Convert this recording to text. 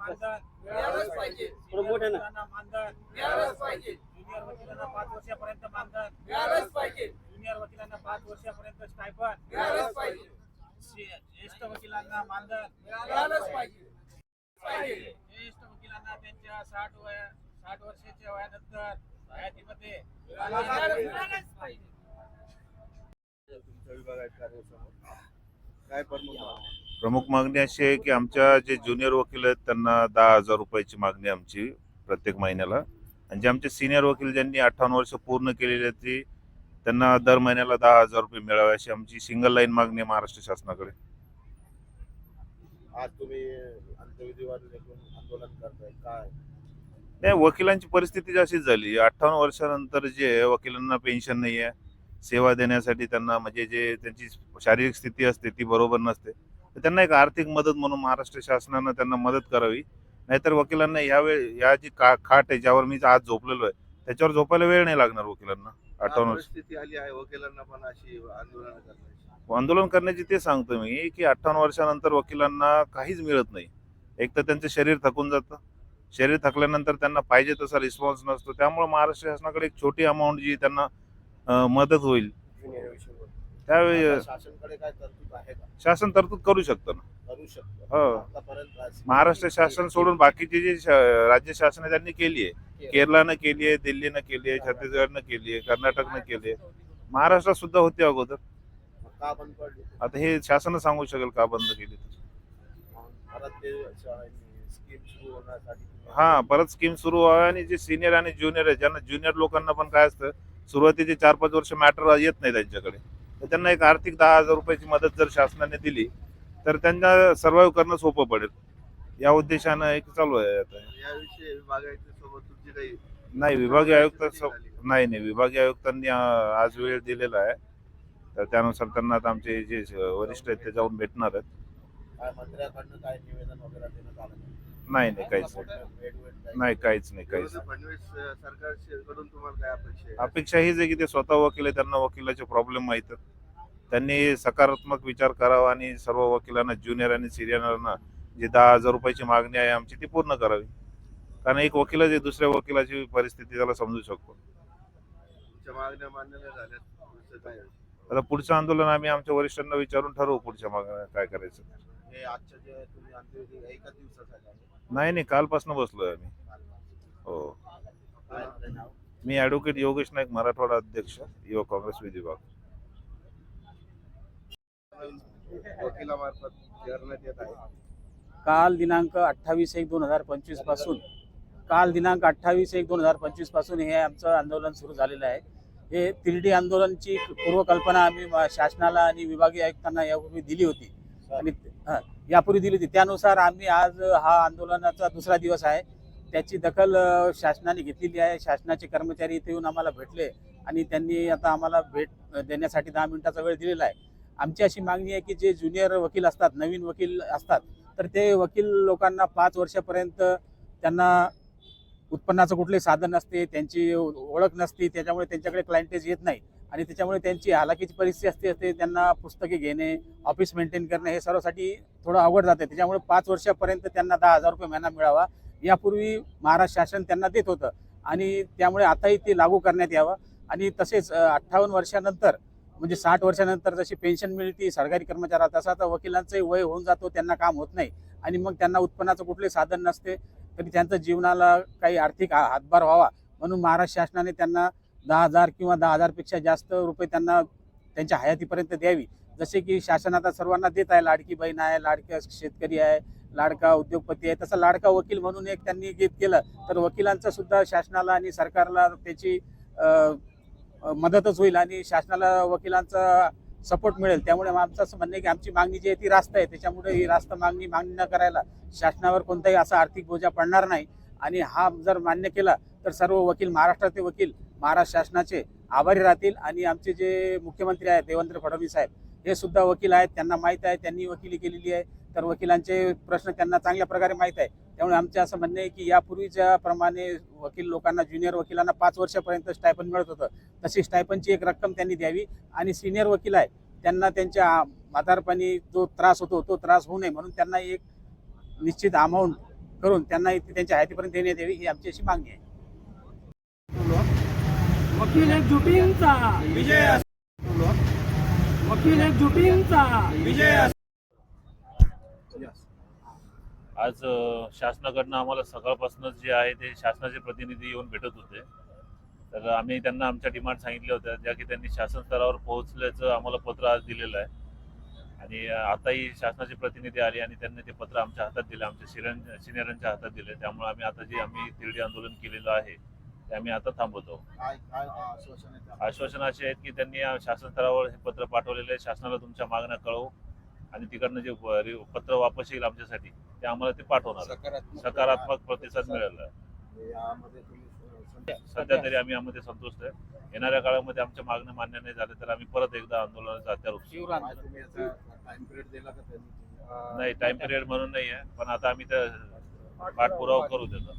मानधन मिळालंच पाहिजे. वकिलांना मानधन मिळालंच पाहिजे. ज्युनियर वकिलांना 5 वर्षापर्यंत मानधन मिळालंच पाहिजे. ज्युनियर वकिलांना 5 वर्षापर्यंत स्टायफंड मिळालंच पाहिजे. ज्येष्ठ वकिलांना मानधन मिळालंच पाहिजे. ज्येष्ठ वकिलांना त्यांच्या 60 वर्षाच्या वयानंतर हयातीमध्ये मिळालंच पाहिजे. तुमच्या विभागात कार्यासमोर काय प्रमुख मागणी अशी आहे की आमच्या जे ज्युनियर वकील आहेत त्यांना 10,000 रुपयाची मागणी आमची प्रत्येक महिन्याला, आणि जे आमचे सिनियर वकील ज्यांनी 58 वर्ष पूर्ण केलेली आहेत ती त्यांना दर महिन्याला 10,000 रुपये मिळावे अशी आमची सिंगल लाईन मागणी आहे महाराष्ट्र शासनाकडे. आज तुम्ही अंत्यविधीवर आंदोलन करताय काय? नाही, वकिलांची परिस्थिती अशीच झाली. 58 वर्षानंतर जे वकिलांना पेन्शन नाही आहे, सेवा देण्यासाठी त्यांना म्हणजे जे त्यांची शारीरिक स्थिती असते ती बरोबर नसते, तर त्यांना एक आर्थिक मदत म्हणून महाराष्ट्र शासनानं त्यांना मदत करावी. नाहीतर वकिलांना ह्या जी खाट आहे ज्यावर मी आज झोपलेलो आहे त्याच्यावर झोपायला वेळ नाही लागणार वकिलांना. 58 वर्ष परिस्थिती आली आहे वकिलांना पण अशी आंदोलन करण्याची. आंदोलन करण्याची ते सांगतो मी की 58 वर्षानंतर वकिलांना काहीच मिळत नाही. एक तर त्यांचं शरीर थकून जातं, शरीर थकल्यानंतर त्यांना पाहिजे तसा रिस्पॉन्स नसतो. त्यामुळे महाराष्ट्र शासनाकडे एक छोटी अमाऊंट जी त्यांना मदत होईल त्यावेळी शासनाकडे काय तरतूद आहे का? शासन तरतूद करू शकतं ना. करू शकतो. हो. आतापर्यंत महाराष्ट्र शासन सोडून बाकीचे जे राज्य शासन आहे त्यांनी केली आहे. केरळनं केली आहे, दिल्लीनं केली आहे, छत्तीसगडनं केली आहे, कर्नाटकनं केली आहे, महाराष्ट्रात सुद्धा होती अगोदर. का बंद पडली? आता हे शासन सांगू शकेल का बंद केली. परत ते स्कीम सुरू होण्यासाठी हा, परत स्कीम सुरू व्हावी. आणि जे सिनियर आणि ज्युनियर आहे, ज्यांना ज्युनियर लोकांना पण काय असतं, सुरुवातीचे 4-5 वर्ष मॅटर येत नाही त्यांच्याकडे, तर त्यांना एक आर्थिक 10,000 रुपयाची मदत जर शासनाने दिली तर त्यांना सर्व्हाइव्ह करणं सोपं पडेल. या उद्देशानं एक चालू आहे आता. याविषयी विभागाच्या सोबत तुमची काही नाही, विभागीय आयुक्त नाही विभागीय आयुक्तांनी आज वेळ दिलेला आहे, तर त्यानुसार त्यांना आता आमचे जे वरिष्ठ आहेत ते जाऊन भेटणार आहेत. काय मंत्र्याकडनं काय निवेदन वगैरे देण्यात आलं? नाही काहीच नाही, काहीच नाही. फडणवीस सरकारकडून तुम्हाला काय अपेक्षा आहे? अपेक्षा हीच आहे की ते स्वतः वकील आहे, त्यांना वकिलाचे प्रॉब्लेम माहीत आहेत. त्यांनी सकारात्मक विचार करावा आणि सर्व वकिलांना, ज्युनियर आणि सिनियरांना जी 10,000 रुपयाची मागणी आहे आमची ती पूर्ण करावी. कारण एक वकील जे दुसऱ्या वकिलाची परिस्थिती त्याला समजू शकतो. तुमच्या मागण्या मान्य नाही झाल्या, पुढचं काय? आता पुढचं आंदोलन आम्ही आमच्या वरिष्ठांना विचारून ठरवू पुढच्या मागण्या काय करायचं. हे आजच्या जे तुम्ही अंत्यविधी एका दिवसासाठी आहे? नाही, कालपासून बसलोय आम्ही. हो. काय आपलं नाव? मी ॲडव्होकेट योगेश नाईक, मराठवाडा अध्यक्ष, युवा काँग्रेस विभाग. वकिलामार्फत करण्यात येत आहे. काल दिनांक 28/1/2025 पासून पासून हे आमचं आंदोलन सुरू झालेलं आहे. हे तिरडी आंदोलनची पूर्वकल्पना आम्ही शासनाला आणि विभागीय आयुक्तांना यापूर्वी दिली होती आणि त्यानुसार आम्ही आज हा आंदोलनाचा दुसरा दिवस आहे. त्याची दखल शासनाने घेतलेली आहे. शासनाचे कर्मचारी इथे येऊन आम्हाला भेटले आणि त्यांनी आता आम्हाला भेट देण्यासाठी 10 मिनिटाचा वेळ दिलेला आहे. आमची अशी मागणी आहे की जे ज्युनियर वकील असतात, नवीन वकील असतात, तर ते वकील लोकांना 5 वर्षापर्यंत त्यांना उत्पन्नाचं कुठलंही साधन नसते, त्यांची ओळख नसते, त्याच्यामुळे त्यांच्याकडे क्लायंटेज येत नाही आणि त्याच्यामुळे त्यांची हालाकीची परिस्थिती असते. त्यांना पुस्तके घेणे, ऑफिस मेंटेन करणे हे सर्वसाठी थोडं अवघड जाते. त्याच्यामुळे 5 वर्षापर्यंत त्यांना 10,000 रुपये महिना मिळावा. यापूर्वी महाराष्ट्र शासन त्यांना देत होतं आणि त्यामुळे आताही ते लागू करण्यात यावं. आणि तसेच 58 वर्षानंतर म्हणजे 60 वर्षानंतर जशी पेन्शन मिळते सरकारी कर्मचाऱ्याला, तसं आता वकिलांचंही वय होऊन जातो, त्यांना काम होत नाही आणि मग त्यांना उत्पन्नाचं कुठलंही साधन नसते, तरी त्यांचं जीवनाला काही आर्थिक हातभार व्हावा म्हणून महाराष्ट्र शासनाने त्यांना 10,000 किंवा 10,000 पेक्षा जास्त रुपये त्यांना त्यांच्या हयातीपर्यंत द्यावी. जसे की शासन आता सर्वांना देत आहे. लाडकी बहीण आहे, लाडका शेतकरी आहे, लाडका उद्योगपती आहे, तसं लाडका वकील म्हणून एक त्यांनी केलं तर वकिलांचं सुद्धा शासनाला आणि सरकारला त्याची मदतच होईल आणि शासनाला वकिलांचा सपोर्ट मिळेल. त्यामुळे आमचं असं म्हणणं आहे की आमची मागणी जी आहे ती रास्त आहे. त्याच्यामुळे ही रास्त मागणी न करायला शासनावर कोणताही असा आर्थिक बोजा पडणार नाही आणि हा जर मान्य केला तर सर्व वकील, महाराष्ट्राचे वकील महाराष्ट्र शासनाचे आभारी राहतील. आणि आमचे जे मुख्यमंत्री आहेत देवेंद्र फडणवीस साहेब, हे सुद्धा वकील आहेत, त्यांना माहीत आहे, त्यांनी वकिली केलेली आहे, तर वकिलांचे प्रश्न त्यांना चांगल्या प्रकारे माहीत आहे. त्यामुळे आमचं असं म्हणणं आहे की यापूर्वीच्या प्रमाणे वकील लोकांना, ज्युनियर वकिलांना 5 वर्षापर्यंत स्टायपंड मिळत होतं, तशी स्टायपंडची एक रक्कम त्यांनी द्यावी. आणि सिनियर वकील आहे त्यांना त्यांच्या म्हातारपणी जो त्रास होतो तो त्रास होऊ नये म्हणून त्यांना एक निश्चित अमाऊंट करून त्यांना इथे त्यांच्या हयातीपर्यंत देण्यात यावी ही आमची अशी मागणी आहे. वकील एकजुटींचा विजय वकील एकजुटींचा विजय. आज शासनाकडनं आम्हाला सकाळपासूनच जे आहे ते शासनाचे प्रतिनिधी येऊन भेटत होते. तर आम्ही त्यांना आमच्या डिमांड सांगितल्या होत्या, ज्या की त्यांनी शासन स्तरावर पोहोचल्याचं आम्हाला पत्र आज दिलेलं आहे. आणि आताही शासनाचे प्रतिनिधी आले आणि त्यांनी ते पत्र आमच्या हातात दिले, आमच्या सिनियरांच्या हातात दिले. त्यामुळे आम्ही तिरडी आंदोलन केलेलं आहे ते आम्ही आता थांबवतो. काय काय आश्वासन आहे त्या? आश्वासन असे आहेत की त्यांनी शासन स्तरावर हे पत्र पाठवलेले आहे, शासनाला तुमच्या मागण्या कळवू आणि तिकडनं जे पत्र वापस येईल आमच्यासाठी ते आम्हाला ते पाठवणार. सकारात्मक प्रतिसाद मिळाला आहे. यामध्ये तुम्ही सध्या तरी आम्ही यामध्ये संतुष्ट आहे. येणाऱ्या काळामध्ये आमच्या मागण्या मान्य नाही झाल्या तर आम्ही परत एकदा आंदोलनाचा हत्यार उपसू. काय तुम्ही याचा टाइम पिरियड दिला का त्यांनी? नाही, टाइम पिरियड म्हणून नाही आहे, पण आता आम्ही त्या पाठपुरावा करू त्याचा.